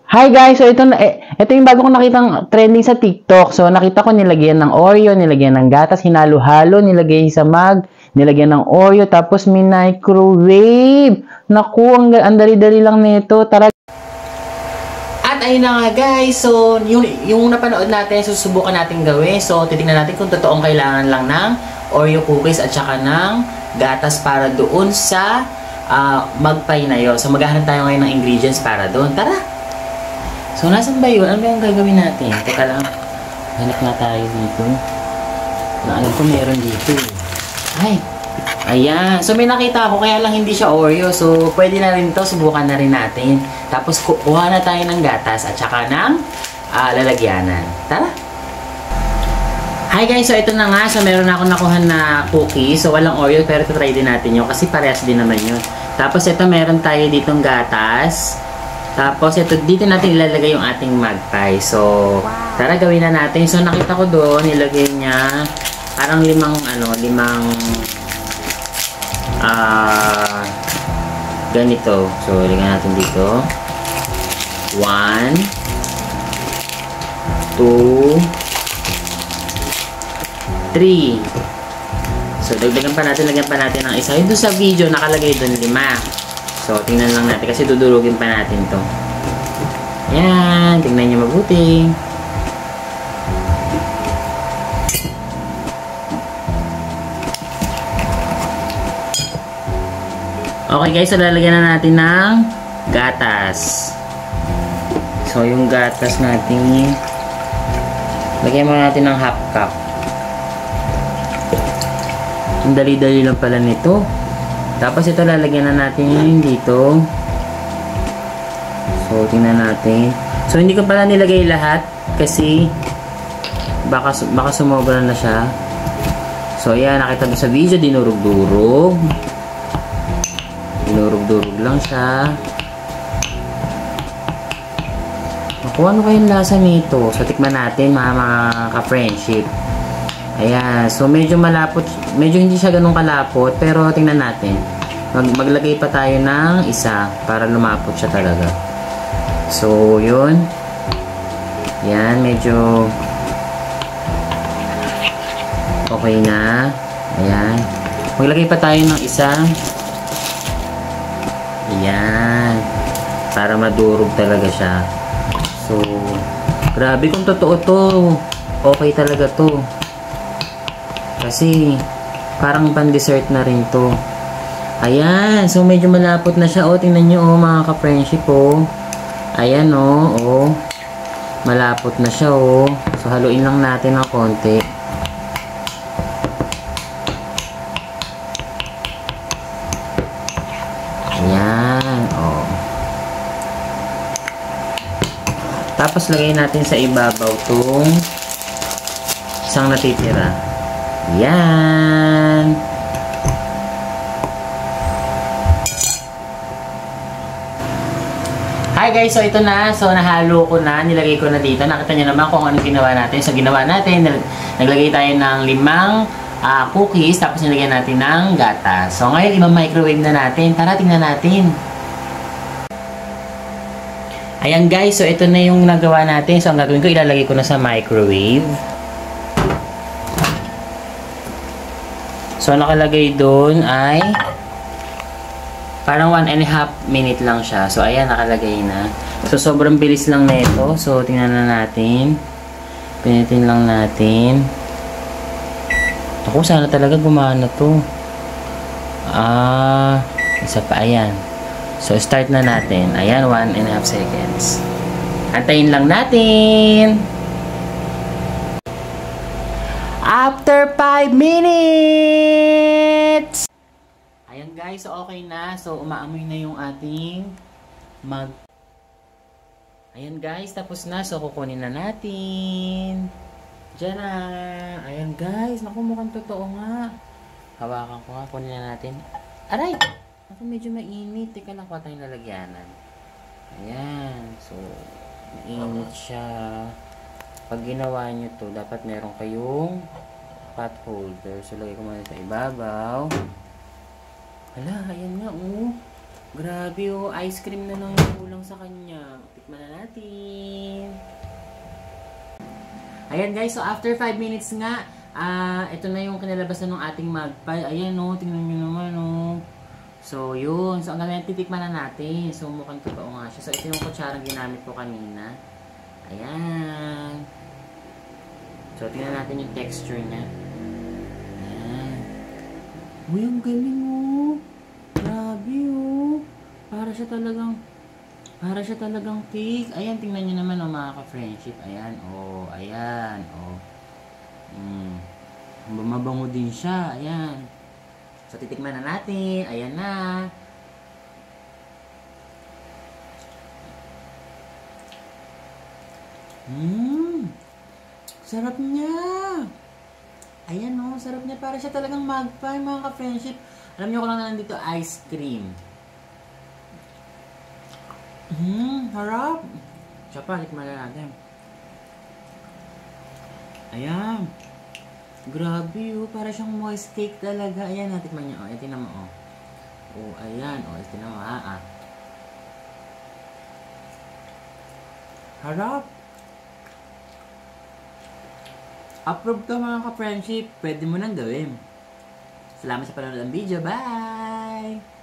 Hi guys, so ito yung bago kong nakitang trending sa TikTok. So nakita ko nilagyan ng Oreo, nilagyan ng gatas, hinalo-halo, nilagay sa mug, nilagyan ng Oreo, tapos may microwave. Naku, ang dali-dali lang nito. Tara. At ayun na nga guys, so yung napanood natin, susubukan natin gawin. So titingnan natin kung totoong kailangan lang ng Oreo cookies at saka ng gatas para doon sa mug pie na yun. So maghahanap tayo ngayon ng ingredients para doon. Tara! So, nasan ba yun? Ano ba yung gagawin natin? Teka lang. Hanap nga tayo dito. Alam ko meron dito. Ay! Ayan. So, may nakita ako. Kaya lang hindi siya Oreo. So, pwede na rin to. Subukan na rin natin. Tapos, kuha na tayo ng gatas at saka ng lalagyanan. Tara! Hi guys! So, ito na nga. So, meron na ako nakuha na cookie. So, walang Oreo. Pero try din natin yun. Kasi parehas din naman yun. Tapos, ito meron tayo ditong gatas. Tapos, dito natin ilalagay yung ating mug pie. So, tara gawin na natin. So, nakita ko doon, nilagay niya parang limang ganito. So, ilagay natin dito. 1, 2, 3. So, lagyan pa natin ng isa. Yung doon sa video, nakalagay doon 5. So, tingnan lang natin kasi dudurugin pa natin to. Yan, tingnan nyo mabuti. Okay guys, so lalagyan na natin ng gatas. So, yung gatas natin, lagyan muna natin ng half cup. Ang dali-dali lang pala nito. Tapos ito lalagyan na natin yun dito. So, tingnan natin. So, hindi ko pala nilagay lahat kasi baka sumobra na siya. So, ayan. Nakita mo sa video, dinurog-durog. Dinurog-durog lang siya. Naku, ano kayong lasa nito? So, tikman natin mga ka-friendship. Ayan. So, medyo malapot. Medyo hindi siya ganun kalapot. Pero, tingnan natin. Maglagay pa tayo ng isa para lumapot siya talaga. So, yun. Ayan. Medyo okay na. Ayan. Maglagay pa tayo ng isa. Ayan. Para madurog talaga siya. So, grabe kung totoo to. Okay talaga to. Kasi, parang pan-dessert na rin to. Ayan. So, medyo malapot na siya. O, tingnan nyo, mga ka-friendship, o. Ayan, o. Malapot na siya, o. So, haluin lang natin ng konti. Ayan, o. Tapos, lagay natin sa ibabaw tong isang natitira. Yan. Hi guys, so ito na. So nahalo ko na, nilagay ko na dito. Nakita niyo naman kung ano ginawa natin. So ginawa natin, naglagay tayo ng 5 cookies, tapos nilagyan natin ng gatas. So ngayon, i-microwave na natin. Tara, tingnan natin. Ayan guys, so ito na yung nagawa natin. So ang gagawin ko, ilalagay ko na sa microwave. So, nakalagay doon ay parang 1.5 minute lang siya. So, ayan, nakalagay na. So, sobrang bilis lang na ito. So, tingnan na natin. Pinitin lang natin. Ako, sana talaga gumana to. Isa pa, ayan. So, start na natin. Ayan, 1.5 seconds. Antayin lang natin. After 5 minutes! Ayan guys, so okay na. So umaamoy na yung ating mug. Ayan guys, tapos na. So kukunin na natin. Diyan na. Ayan guys, naku mukhang totoo nga. Hawakan ko nga, kunin na natin. Aray! Naku medyo mainit. Teka lang, kuha tayong lalagyanan. Ayan. So, mainit siya. Pag ginawa nyo to, dapat meron kayong pot holder. So, lagay ko muna sa ibabaw. Hala, ayan nga, oh. Grabe, oh. Ice cream na nang kulang sa kanya. Tikman na natin. natin. Ayan guys, so after 5 minutes nga, ito na yung kinalabasan ng ating magpie. Ayan o, tingnan nyo naman o. So yun, so ang gamit, titikman na natin. So mukhang totoo nga siya. So ito yung kutsarang ginamit ko kanina. Ayan. So tingnan natin yung texture niya. Ayan. Uy, ang galing o. Grabe o. Para siya talagang cake. Ayan, tingnan nyo naman o mga ka-friendship. Ayan o, ayan o. Mabango din siya. Ayan. So titikman na natin. Ayan na. Sarap niya. Ayan o, sarap niya. Para siya talagang magpie, mga ka-friendship. Alam niyo ko lang na nandito ice cream. Harap. Siya pa, tikman na natin. Ayan. Grabe oh, para siyang moist cake talaga. Ayan, natikman niyo. Oh, ito naman oh. Oh, ayan. Oh, ito naman Harap. Approve ka mga ka-friendship. Pwede mo nang gawin. Salamat sa panonood ng video. Bye!